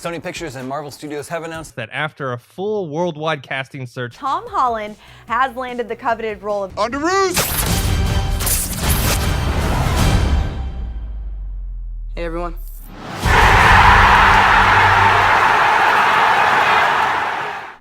Sony Pictures and Marvel Studios have announced that after a full worldwide casting search, Tom Holland has landed the coveted role of Underoos! Hey everyone.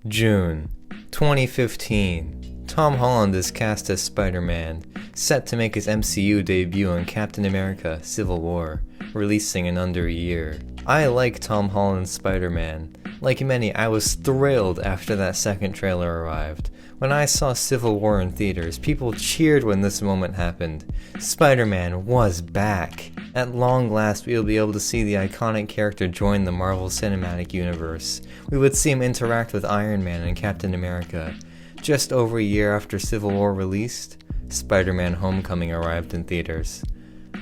June 2015. Tom Holland is cast as Spider-Man, set to make his MCU debut in Captain America: Civil War, releasing in under a year. I like Tom Holland's Spider-Man. Like many, I was thrilled after that second trailer arrived. When I saw Civil War in theaters, people cheered when this moment happened. Spider-Man was back. At long last, we will be able to see the iconic character join the Marvel Cinematic Universe. We would see him interact with Iron Man and Captain America. Just over a year after Civil War released, Spider-Man Homecoming arrived in theaters.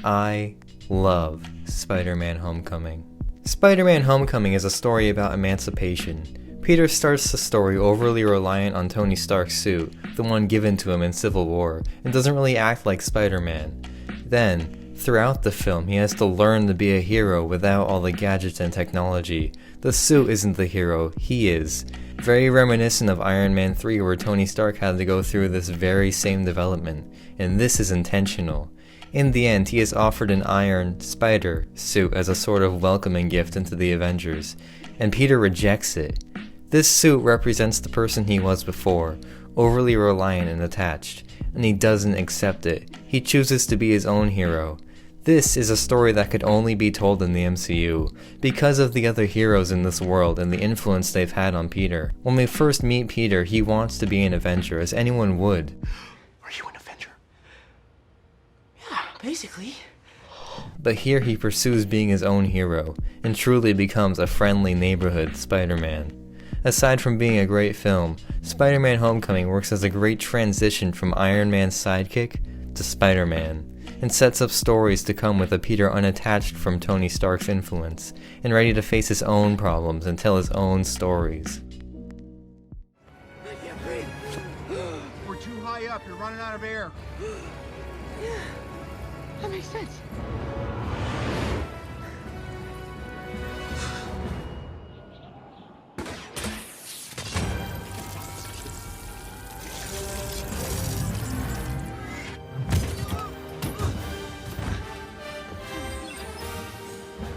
I love Spider-Man Homecoming. Spider-Man Homecoming is a story about emancipation. Peter starts the story overly reliant on Tony Stark's suit, the one given to him in Civil War, and doesn't really act like Spider-Man. Then, throughout the film, he has to learn to be a hero without all the gadgets and technology. The suit isn't the hero, he is. Very reminiscent of Iron Man 3, where Tony Stark had to go through this very same development, and this is intentional. In the end, he is offered an Iron Spider suit as a sort of welcoming gift into the Avengers, and Peter rejects it. This suit represents the person he was before, overly reliant and attached, and he doesn't accept it. He chooses to be his own hero. This is a story that could only be told in the MCU, because of the other heroes in this world and the influence they've had on Peter. When we first meet Peter, he wants to be an Avenger, as anyone would. Are you an Avenger? Yeah, basically. But here he pursues being his own hero, and truly becomes a friendly neighborhood Spider-Man. Aside from being a great film, Spider-Man Homecoming works as a great transition from Iron Man's sidekick to Spider-Man, and sets up stories to come with a Peter unattached from Tony Stark's influence, and ready to face his own problems and tell his own stories. I can't breathe. We're too high up, you're running out of air. Yeah, that makes sense.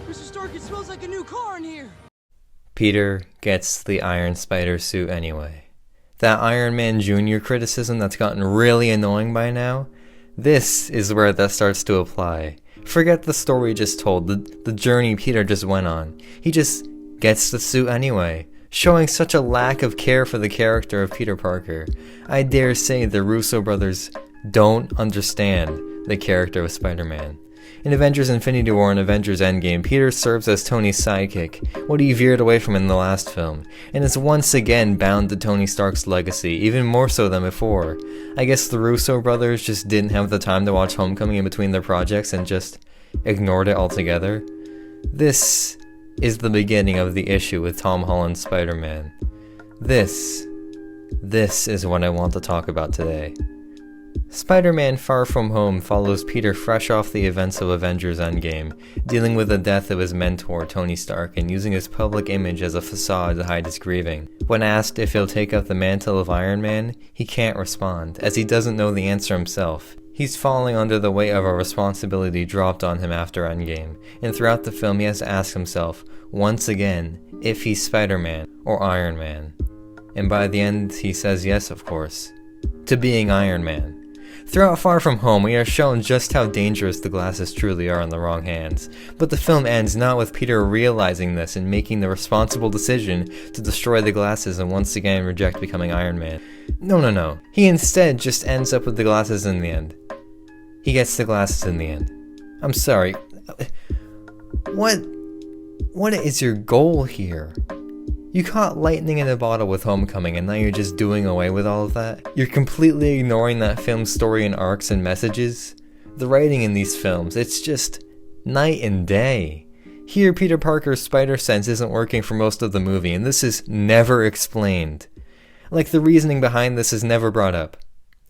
Mr. Stark, it smells like a new car in here. Peter gets the Iron Spider suit anyway. That Iron Man Jr. criticism that's gotten really annoying by now, this is where that starts to apply. Forget the story just told, the journey Peter just went on. He just gets the suit anyway, showing such a lack of care for the character of Peter Parker. I dare say the Russo brothers don't understand the character of Spider-Man. In Avengers Infinity War and Avengers Endgame, Peter serves as Tony's sidekick, what he veered away from in the last film, and is once again bound to Tony Stark's legacy, even more so than before. I guess the Russo brothers just didn't have the time to watch Homecoming in between their projects and just ignored it altogether. This is the beginning of the issue with Tom Holland's Spider-Man. This is what I want to talk about today. Spider-Man Far From Home follows Peter fresh off the events of Avengers Endgame, dealing with the death of his mentor Tony Stark and using his public image as a facade to hide his grieving. When asked if he'll take up the mantle of Iron Man, he can't respond, as he doesn't know the answer himself. He's falling under the weight of a responsibility dropped on him after Endgame, and throughout the film he has to ask himself, once again, if he's Spider-Man or Iron Man. And by the end he says yes, of course, to being Iron Man. Throughout Far From Home, we are shown just how dangerous the glasses truly are in the wrong hands, but the film ends not with Peter realizing this and making the responsible decision to destroy the glasses and once again reject becoming Iron Man. No. He instead just ends up with the glasses in the end. He gets the glasses in the end. I'm sorry. What is your goal here? You caught lightning in a bottle with Homecoming and now you're just doing away with all of that? You're completely ignoring that film's story and arcs and messages? The writing in these films, it's just night and day. Here, Peter Parker's spider sense isn't working for most of the movie, and this is never explained. Like, the reasoning behind this is never brought up.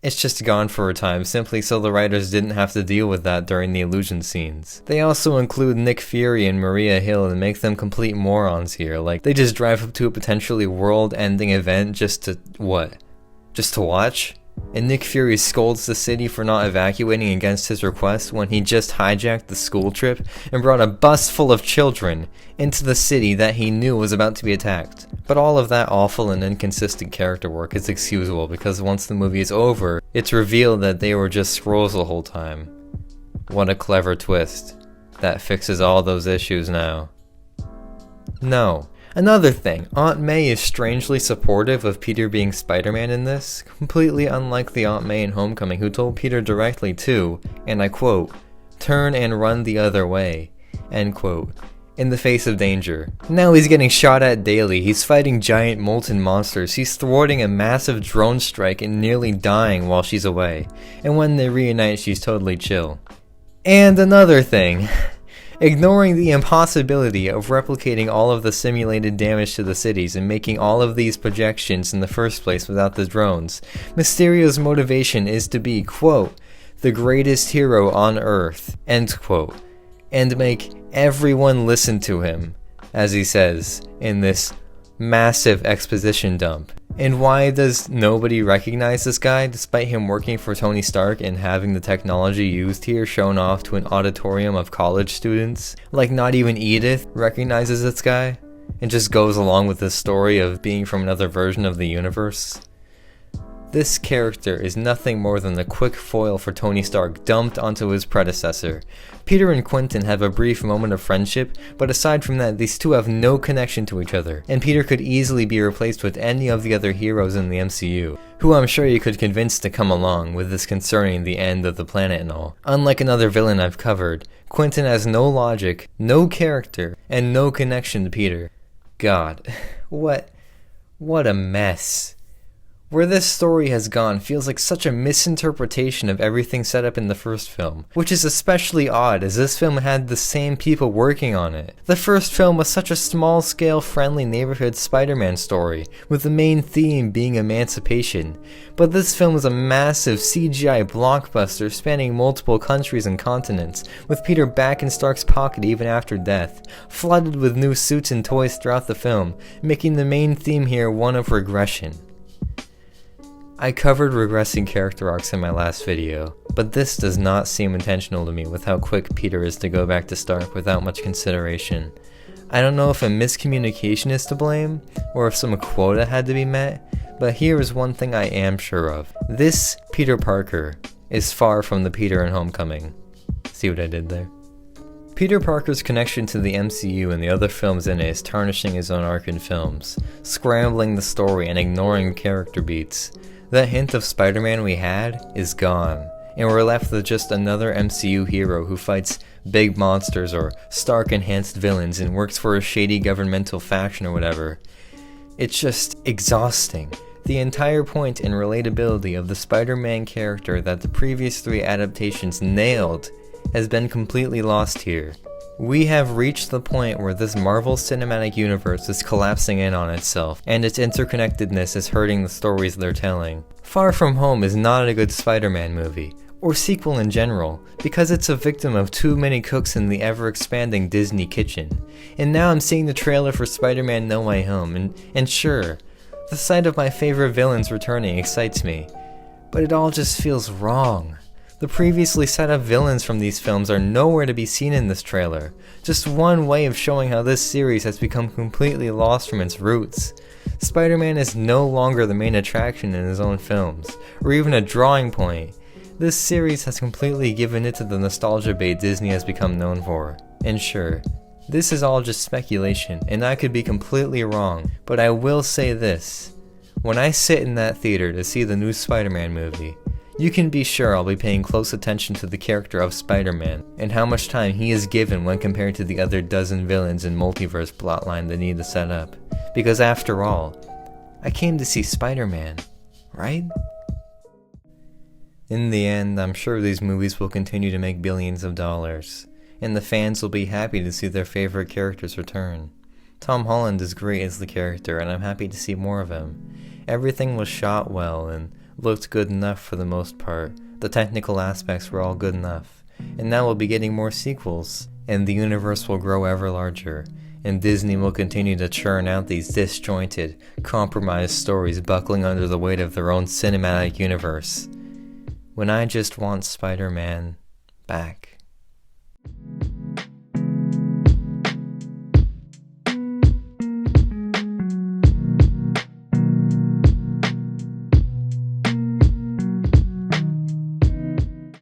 It's just gone for a time, simply so the writers didn't have to deal with that during the illusion scenes. They also include Nick Fury and Maria Hill and make them complete morons here. Like, they just drive up to a potentially world-ending event just to, what? Just to watch? And Nick Fury scolds the city for not evacuating against his request when he just hijacked the school trip and brought a bus full of children into the city that he knew was about to be attacked. But all of that awful and inconsistent character work is excusable because once the movie is over, it's revealed that they were just Skrulls the whole time. What a clever twist. That fixes all those issues now. No. Another thing, Aunt May is strangely supportive of Peter being Spider-Man in this, completely unlike the Aunt May in Homecoming who told Peter directly to, and I quote, "turn and run the other way," end quote, in the face of danger. Now he's getting shot at daily, he's fighting giant molten monsters, he's thwarting a massive drone strike and nearly dying while she's away, and when they reunite she's totally chill. And another thing, ignoring the impossibility of replicating all of the simulated damage to the cities and making all of these projections in the first place without the drones, Mysterio's motivation is to be, quote, "the greatest hero on Earth," end quote, and make everyone listen to him, as he says in this massive exposition dump. And why does nobody recognize this guy, despite him working for Tony Stark and having the technology used here shown off to an auditorium of college students? Like, not even Edith recognizes this guy, and just goes along with this story of being from another version of the universe? This character is nothing more than a quick foil for Tony Stark dumped onto his predecessor. Peter and Quentin have a brief moment of friendship, but aside from that, these two have no connection to each other, and Peter could easily be replaced with any of the other heroes in the MCU, who I'm sure you could convince to come along with this concerning the end of the planet and all. Unlike another villain I've covered, Quentin has no logic, no character, and no connection to Peter. God, what a mess. Where this story has gone feels like such a misinterpretation of everything set up in the first film, which is especially odd as this film had the same people working on it. The first film was such a small-scale, friendly neighborhood Spider-Man story, with the main theme being emancipation, but this film is a massive CGI blockbuster spanning multiple countries and continents, with Peter back in Stark's pocket even after death, flooded with new suits and toys throughout the film, making the main theme here one of regression. I covered regressing character arcs in my last video, but this does not seem intentional to me with how quick Peter is to go back to Stark without much consideration. I don't know if a miscommunication is to blame, or if some quota had to be met, but here is one thing I am sure of. This Peter Parker is far from the Peter in Homecoming. See what I did there? Peter Parker's connection to the MCU and the other films in it is tarnishing his own arc in films, scrambling the story and ignoring character beats. That hint of Spider-Man we had is gone, and we're left with just another MCU hero who fights big monsters or Stark-enhanced villains and works for a shady governmental faction or whatever. It's just exhausting. The entire point and relatability of the Spider-Man character that the previous three adaptations nailed has been completely lost here. We have reached the point where this Marvel Cinematic Universe is collapsing in on itself, and its interconnectedness is hurting the stories they're telling. Far From Home is not a good Spider-Man movie, or sequel in general, because it's a victim of too many cooks in the ever-expanding Disney kitchen. And now I'm seeing the trailer for Spider-Man No Way Home, and sure, the sight of my favorite villains returning excites me, but it all just feels wrong. The previously set up villains from these films are nowhere to be seen in this trailer. Just one way of showing how this series has become completely lost from its roots. Spider-Man is no longer the main attraction in his own films, or even a drawing point. This series has completely given it to the nostalgia bait Disney has become known for. And sure, this is all just speculation, and I could be completely wrong, but I will say this. When I sit in that theater to see the new Spider-Man movie, you can be sure I'll be paying close attention to the character of Spider-Man, and how much time he is given when compared to the other dozen villains and multiverse plotline they need to set up. Because after all, I came to see Spider-Man, right? In the end, I'm sure these movies will continue to make billions of dollars, and the fans will be happy to see their favorite characters return. Tom Holland is great as the character, and I'm happy to see more of him. Everything was shot well, and looked good enough for the most part. The technical aspects were all good enough. And now we'll be getting more sequels, and the universe will grow ever larger, and Disney will continue to churn out these disjointed, compromised stories buckling under the weight of their own cinematic universe. When I just want Spider-Man back.